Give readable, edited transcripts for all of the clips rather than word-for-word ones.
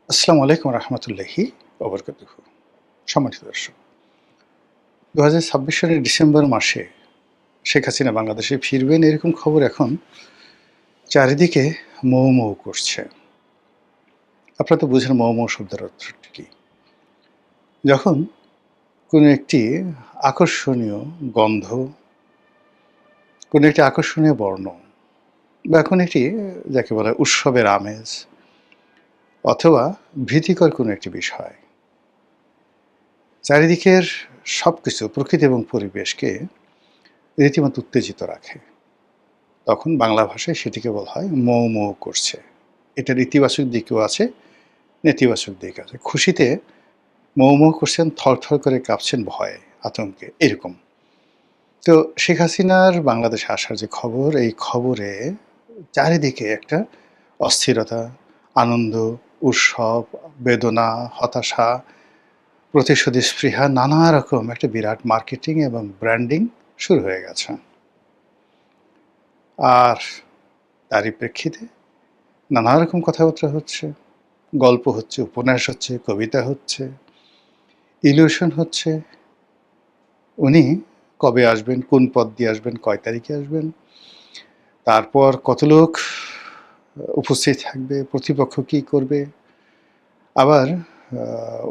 আসসালামু আলাইকুম রহমতুল্লাহি ওবরকাতুহু। সম্মানিত দর্শক, ২০২৬ সালের ডিসেম্বর মাসে শেখ হাসিনা বাংলাদেশে ফিরবেন এরকম খবর এখন চারিদিকে মৌ মৌ করছে। আপনারা তো বুঝেন মৌ মৌ শব্দের অর্থটি কি? যখন কোনো একটি আকর্ষণীয় গন্ধ, কোনো একটি আকর্ষণীয় বর্ণ বা কোনো একটি যাকে বলা হয় উৎসবের আমেজ অথবা ভীতিকর কোনো একটি বিষয় চারিদিকের সবকিছু প্রকৃতি এবং পরিবেশকে রীতিমতো উত্তেজিত রাখে, তখন বাংলা ভাষায় সেটিকে বলা হয় মৌ মৌ করছে। এটার ইতিবাচক দিকও আছে, নেতিবাচক দিক আছে। খুশিতে মৌ মৌ করছেন, থরথর করে কাঁপছেন ভয়ে, আতঙ্কে, এরকম। তো শেখ হাসিনার বাংলাদেশে আসার যে খবর, এই খবরে চারিদিকে একটা অস্থিরতা, আনন্দ, উৎসব, বেদনা, হতাশা, প্রতিশোধী স্পৃহা, নানা রকম একটা বিরাট মার্কেটিং এবং ব্র্যান্ডিং শুরু হয়ে গেছে। আর তারই প্রেক্ষিতে নানা রকম কথাবার্তা হচ্ছে, গল্প হচ্ছে, উপন্যাস হচ্ছে, কবিতা হচ্ছে, ইলিউশন হচ্ছে। উনি কবে আসবেন, কোন পথ দিয়ে আসবেন, কয় তারিখে আসবেন, তারপর কত লোক উপস্থিত থাকবে, প্রতিপক্ষ কী করবে, আবার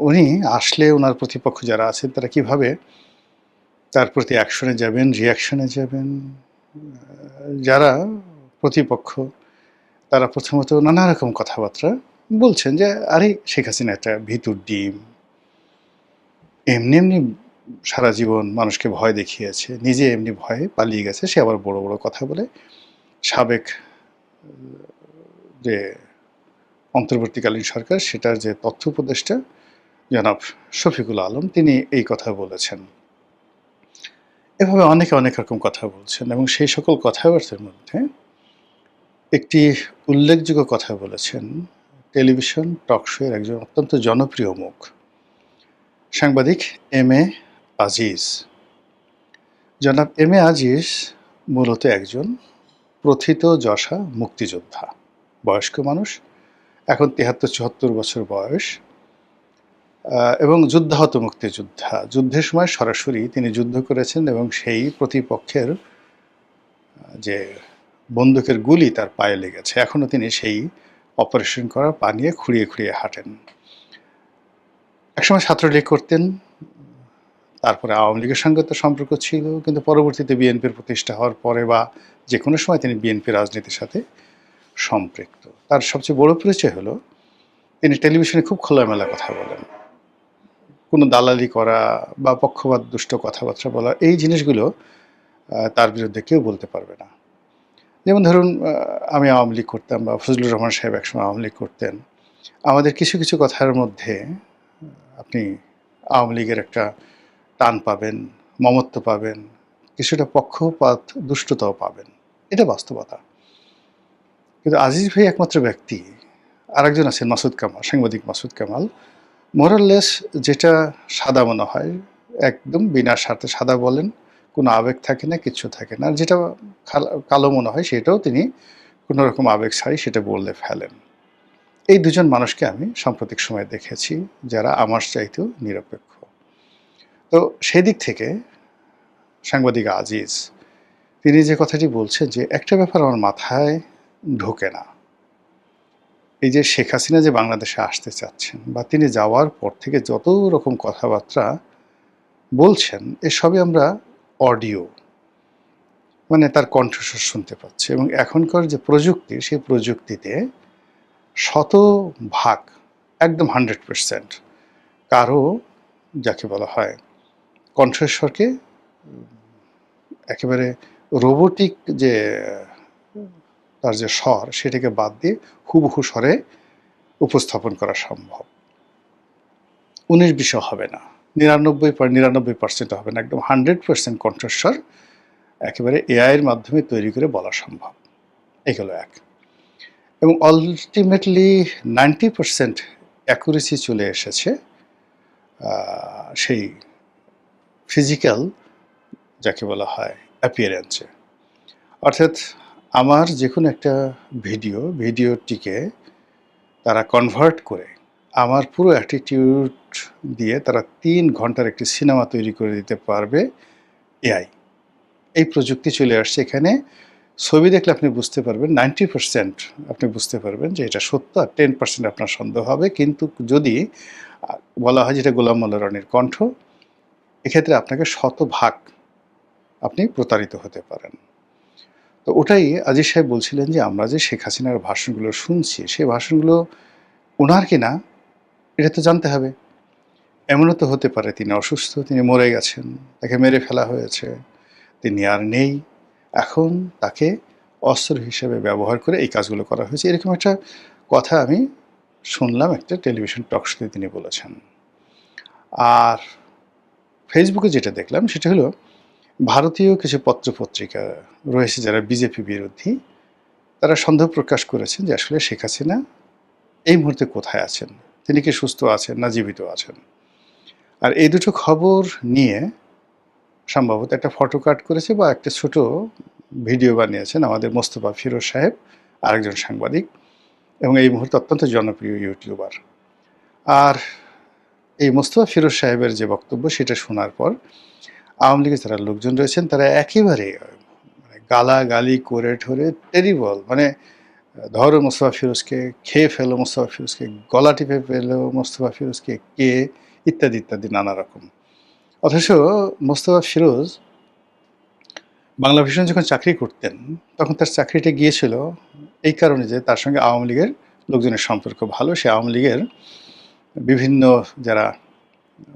উনি আসলে ওনার প্রতিপক্ষ যারা আছেন তারা কিভাবে তার প্রতি অ্যাকশনে যাবেন, রিঅ্যাকশনে যাবেন। যারা প্রতিপক্ষ তারা প্রথমত নানা রকম কথাবার্তা বলছেন যে, আরে শেখ হাসিনা একটা ভিতুর ডিম, এমনি এমনি সারা জীবন মানুষকে ভয় দেখিয়েছে, নিজে এমনি ভয়ে পালিয়ে গেছে, সে আবার বড় বড় কথা বলে। সাবেক যে অন্তর্বর্তীকালীন সরকার সেটার যে তথ্য উপদেষ্টা জনাব শফিকুল আলম, তিনি এই কথা বলেছেন। এভাবে অনেকে অনেক রকম কথা বলছেন এবং সেই সকল কথাবার্তার মধ্যে একটি উল্লেখযোগ্য কথা বলেছেন টেলিভিশন টক শোয়ের একজন অত্যন্ত জনপ্রিয় মুখ, সাংবাদিক এম এ আজিজ। জনাব এম এ আজিজ মূলত একজন প্রথিতযশা মুক্তিযোদ্ধা, বয়স্ক মানুষ, এখন ৭৩-৭৪ বছর বয়স, এবং যুদ্ধাহত মুক্তিযোদ্ধা। যুদ্ধের সময় সরাসরি তিনি যুদ্ধ করেছেন এবং সেই প্রতিপক্ষের যে বন্দুকের গুলি তার পায়ে লেগেছে, এখনও তিনি সেই অপারেশন করা পা নিয়ে খুঁড়িয়ে খুঁড়িয়ে হাঁটেন। একসময় ছাত্রলীগ করতেন, তারপরে আওয়ামী লীগের সঙ্গে তো সম্পর্ক ছিল, কিন্তু পরবর্তীতে বিএনপির প্রতিষ্ঠা হওয়ার পরে বা যে কোনো সময় তিনি বিএনপি রাজনীতির সাথে সম্পৃক্ত। তার সবচেয়ে বড় পরিচয় হলো তিনি টেলিভিশনে খুব খোলামেলা কথা বলেন। কোনো দালালি করা বা পক্ষপাত দুষ্ট কথাবার্তা বলা, এই জিনিসগুলো তার বিরুদ্ধে কেউ বলতে পারবে না। যেমন ধরুন, আমি আওয়ামী লীগ করতাম বা ফজলুর রহমান সাহেব একসময় আওয়ামী লীগ করতেন। আমাদের কিছু কিছু কথার মধ্যে আপনি আওয়ামী লীগের একটা টান পাবেন, মমত্ব পাবেন, কিছুটা পক্ষপাত দুষ্টতাও পাবেন। এটা বাস্তবতা। কিন্তু আজিজ ভাই একমাত্র ব্যক্তি, আরেকজন আছেন মাসুদ কামাল, সাংবাদিক মাসুদ কামাল, মোরাললেস যেটা সাদা মনে হয় একদম বিনা স্বার্থে সাদা বলেন, কোনো আবেগ থাকে না, কিচ্ছু থাকে না। আর যেটা কালো মনে হয় সেটাও তিনি কোনো রকম আবেগ ছাড়াই সেটা বললে ফেলেন। এই দুজন মানুষকে আমি সাম্প্রতিক সময়ে দেখেছি যারা আমার চাইতেও নিরপেক্ষ। তো সেই দিক থেকে সাংবাদিক আজিজ তিনি যে কথাটি বলছেন যে একটা ব্যাপার আমার মাথায় ঢোকে না, এই যে শেখ হাসিনা যে বাংলাদেশে আসতে চাচ্ছেন বা তিনি যাওয়ার পর থেকে যত রকম কথাবার্তা বলছেন, এসবই আমরা অডিও মানে তার কণ্ঠস্বর শুনতে পাচ্ছি এবং এখনকার যে প্রযুক্তি, সেই প্রযুক্তিতে শতভাগ একদম 100% কারো যাকে বলা হয় কণ্ঠস্বরকে একেবারে রোবোটিক যে তার যে স্বর সেটাকে বাদ দিয়ে হুবহু স্বরে উপস্থাপন করা সম্ভব। ১৯-২০ হবে না, ৯৯% হবে না, একদম 100% কণ্ঠস্বর একেবারে এআইয়ের মাধ্যমে তৈরি করে বলা সম্ভব। এগুলো এক। এবং আলটিমেটলি 90% অ্যাকুরেসি চলে এসেছে সেই ফিজিক্যাল যাকে বলা হয় অ্যাপিয়ারেন্সে। অর্থাৎ আমার যে কোনো একটা ভিডিওটিকে তারা কনভার্ট করে আমার পুরো অ্যাটিটিউড দিয়ে তারা ৩ ঘন্টার একটি সিনেমা তৈরি করে দিতে পারবে এআই। এই প্রযুক্তি চলে আসছে এখানে। ছবি দেখলে আপনি বুঝতে পারবেন 90% আপনি বুঝতে পারবেন যে এটা সত্য, আর 10% আপনার সন্দেহ হবে। কিন্তু যদি বলা হয় যেটা গোলাম মোল্লা রনির কণ্ঠ, এক্ষেত্রে আপনাকে শতভাগ আপনি প্রতারিত হতে পারেন। তো ওটাই আজিজ সাহেব বলছিলেন যে আমরা যে শেখ হাসিনার ভাষণগুলো শুনছি, সেই ভাষণগুলো ওনার কিনা এটা তো জানতে হবে। এমনও তো হতে পারে তিনি অসুস্থ, তিনি মরে গেছেন, তাকে মেরে ফেলা হয়েছে, তিনি আর নেই, এখন তাকে অস্ত্র হিসেবে ব্যবহার করে এই কাজগুলো করা হয়েছে। এরকম একটা কথা আমি শুনলাম একটা টেলিভিশন টক শোতে তিনি বলেছেন। আর ফেসবুকে যেটা দেখলাম সেটা হলো ভারতীয় কিছু পত্রপত্রিকা রয়েছে যারা বিজেপি বিরোধী, তারা সন্দেহ প্রকাশ করেছেন যে আসলে শেখ হাসিনা এই মুহূর্তে কোথায় আছেন, তিনি কি সুস্থ আছেন না জীবিত আছেন। আর এই দুটো খবর নিয়ে সম্ভবত একটা ফটো কাট করেছে বা একটা ছোট ভিডিও বানিয়েছেন আমাদের মোস্তফা ফিরোজ সাহেব, আরেকজন সাংবাদিক, এবং এই মুহূর্তে অত্যন্ত জনপ্রিয় ইউটিউবার। আর এই মোস্তফা ফিরোজ সাহেবের যে বক্তব্য সেটা শোনার পর আওয়ামী লীগের যারা লোকজন রয়েছেন তারা একেবারে গালাগালি করে ঠরে টেরিবল, মানে ধরো মোস্তফা ফিরোজকে, খেয়ে ফেলো মোস্তফা ফিরোজকে, গলা টিপে ফেলো মোস্তফা ফিরোজকে, কে, ইত্যাদি ইত্যাদি নানা রকম। অথচ মোস্তফা ফিরোজ বাংলা ভিশন যখন চাকরি করতেন তখন তার চাকরিটা গিয়েছিল এই কারণে যে তার সঙ্গে আওয়ামী লীগের লোকজনের সম্পর্ক ভালো। সে আওয়ামী লীগের বিভিন্ন যারা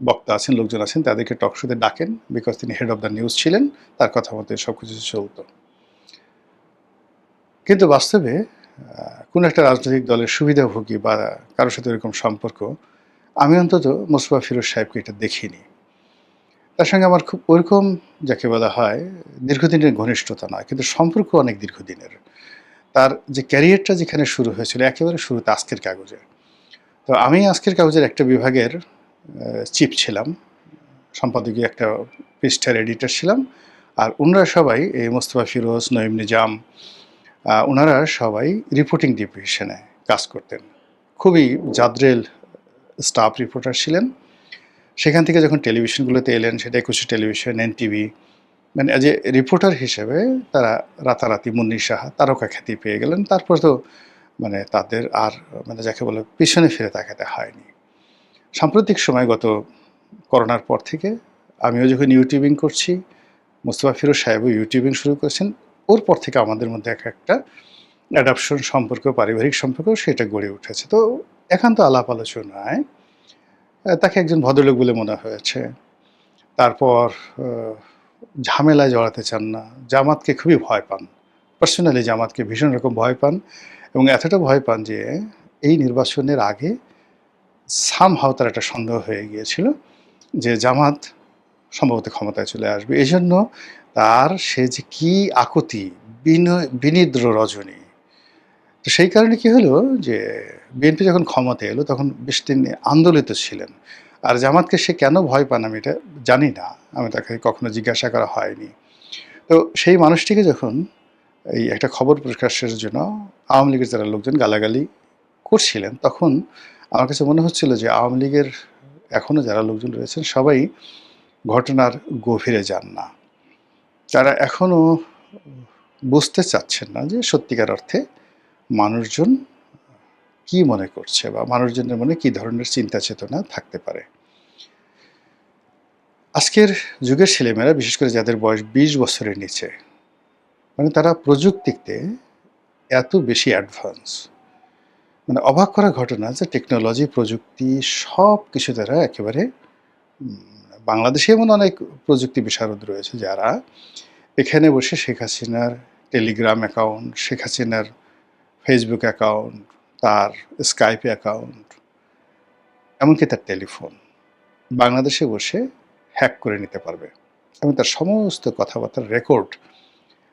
বক্তা আছেন, লোকজন আছেন, তাদেরকে টক শোতে ডাকেন, বিকজ তিনি হেড অফ দ্য নিউজ ছিলেন, তার কথা মতো সব কিছু চলত। কিন্তু বাস্তবে কোনো একটা রাজনৈতিক দলের সুবিধাভোগী বা কারোর সাথে এরকম সম্পর্ক আমি অন্তত মোস্তফা ফিরোজ সাহেবকে এটা দেখিনি। তার সঙ্গে আমার খুব ওরকম যাকে বলা হয় দীর্ঘদিনের ঘনিষ্ঠতা নয়, কিন্তু সম্পর্ক অনেক দীর্ঘদিনের। তার যে ক্যারিয়ারটা যেখানে শুরু হয়েছিল একেবারে শুরুতে আজকের কাগজে। তো আমি আজকের কাগজের একটা বিভাগের চিফ ছিলাম, সম্পাদকীয় একটা পৃষ্ঠার এডিটর ছিলাম। আর ওনারা সবাই এই মোস্তফা ফিরোজ, নঈম নিজাম, ওনারা সবাই রিপোর্টিং ডিভিশনে কাজ করতেন। খুবই জাদ্রেল স্টাফ রিপোর্টার ছিলেন। সেখান থেকে যখন টেলিভিশনগুলোতে এলেন, সেটা একুশে টেলিভিশন, এনটিভি, মানে অ্যাজ এ রিপোর্টার হিসেবে তারা রাতারাতি মুন্নি সাহা তারকা খ্যাতি পেয়ে গেলেন। তারপর তো মানে তাদের আর মানে যাকে বলে পিছনে ফিরে তাকাতে হয়নি। সাম্প্রতিক সময় গত করোনার পর থেকে আমিও যখন ইউটিউবিং করছি, মোস্তফা ফিরোজ সাহেবও ইউটিউবিং শুরু করেছেন, ওর পর থেকে আমাদের মধ্যে একটা অ্যাডাপশন সম্পর্ক, পারিবারিক সম্পর্ক সেটা গড়ে উঠেছে। তো একান্ত আলাপ আলোচনায় তাকে একজন ভদ্রলোক বলে মনে হয়েছে। তারপর ঝামেলায় জড়াতে চান না, জামাতকে খুবই ভয় পান, পার্সোনালি জামাতকে ভীষণ রকম ভয় পান, এবং এতটা ভয় পান যে এই নির্বাচনের আগে সামহাও তার একটা সন্দেহ হয়ে গিয়েছিল যে জামাত সম্ভবত ক্ষমতায় চলে আসবে। এই জন্য তার সে যে কী আকুতি, বিনিদ্র রজনী। তো সেই কারণে কি হলো যে বিএনপি যখন ক্ষমতায় এলো তখন বেশ তিনি আন্দোলিত ছিলেন। আর জামাতকে সে কেন ভয় পান আমি এটা জানি না, আমি তাকে কখনো জিজ্ঞাসা করা হয়নি। তো সেই মানুষটিকে যখন এই একটা খবর প্রকাশের জন্য আওয়ামী লীগের যারা লোকজন গালাগালি করছিলেন, তখন আমার কাছে মনে হচ্ছিল যে আওয়ামী লীগের এখনও যারা লোকজন রয়েছেন সবাই ঘটনার গভীরে যান না। তারা এখনও বুঝতে চাচ্ছেন না যে সত্যিকার অর্থে মানুষজন কি মনে করছে বা মানুষজনের মনে কী ধরনের চিন্তা চেতনা থাকতে পারে। আজকের যুগের ছেলেমেয়েরা, বিশেষ করে যাদের বয়স 20 বছরের নিচে, মানে তারা প্রযুক্তিতে এত বেশি অ্যাডভান্স, মানে অবাক করা ঘটনা যে টেকনোলজি, প্রযুক্তি সব কিছু তারা একেবারে বাংলাদেশে এমন অনেক প্রযুক্তি বিশারদ রয়েছে যারা এখানে বসে শেখ হাসিনার টেলিগ্রাম অ্যাকাউন্ট, শেখ হাসিনার ফেসবুক অ্যাকাউন্ট, তার স্কাইপ অ্যাকাউন্ট, এমনকি তার টেলিফোন বাংলাদেশে বসে হ্যাক করে নিতে পারবে এবং তার সমস্ত কথাবার্তার রেকর্ড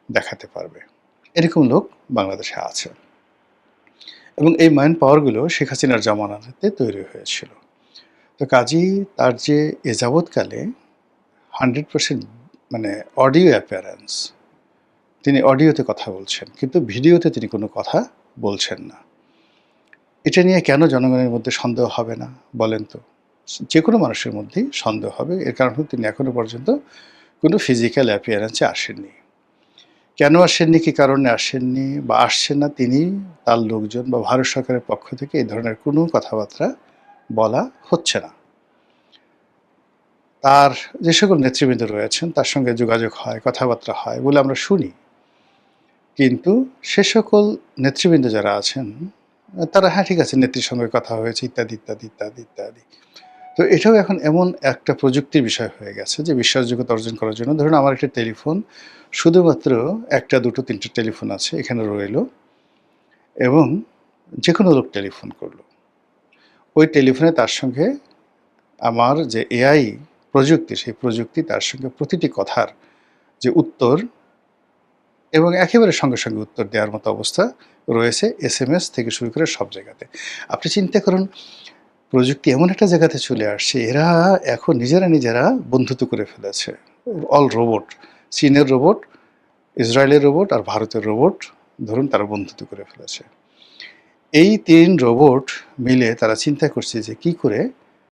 দেখাতে পারবে। এরকম লোক বাংলাদেশে আছে এবং এই ম্যান পাওয়ারগুলো শেখ হাসিনার জামানাতে তৈরি হয়েছিল। তো কাজেই তার যে এ যাবৎকালে 100% মানে অডিও অ্যাপিয়ারেন্স, তিনি অডিওতে কথা বলছেন কিন্তু ভিডিওতে তিনি কোনো কথা বলছেন না। এটা নিয়ে কেন জনগণের মধ্যে সন্দেহ হবে না বলেন তো? যে কোনো মানুষের মধ্যেই সন্দেহ হবে। এর কারণ হলো তিনি এখনো পর্যন্ত কোনো ফিজিক্যাল অ্যাপিয়ারেন্সে আসেননি। কেন আসেননি, কী কারণে আসেননি বা আসছেন না, তিনি, তার লোকজন বা ভারত সরকারের পক্ষ থেকে এই ধরনের কোনো কথাবার্তা বলা হচ্ছে না। তার যে সকল নেতৃবৃন্দ রয়েছেন তার সঙ্গে যোগাযোগ হয়, কথাবার্তা হয় বলে আমরা শুনি। কিন্তু সে সকল নেতৃবৃন্দ যারা আছেন তারা হ্যাঁ ঠিক আছে নেত্রীর সঙ্গে কথা হয়েছে ইত্যাদি, ইত্যাদি, ইত্যাদি, ইত্যাদি। তো এটাও এখন এমন একটা প্রযুক্তির বিষয় হয়ে গেছে যে বিশ্বাসযোগ্যতা অর্জন করার জন্য ধরুন আমার একটা টেলিফোন শুধুমাত্র ১টা, ২টো, ৩টে টেলিফোন আছে এখানে রইলো এবং যেকোনো লোক টেলিফোন করলো। ওই টেলিফোনে তার সঙ্গে আমার যে এআই প্রযুক্তি, সেই প্রযুক্তি তার সঙ্গে প্রতিটি কথার যে উত্তর এবং একেবারে সঙ্গে, সঙ্গে উত্তর দেওয়ার মতো অবস্থা রয়েছে এসএমএস থেকে শুরু করে সব জায়গাতে। আপনি চিন্তা করুন প্রযুক্তি এমন একটা জায়গাতে চলে আসছে, এরা এখন নিজেরা বন্ধুত্ব করে ফেলেছে। অল রোবট, চীনের রোবট, ইসরায়েলের রোবট আর ভারতের রোবট ধরুন তারা বন্ধুত্ব করে ফেলেছে। এই ৩ রোবট মিলে তারা চিন্তা করছে যে কি করে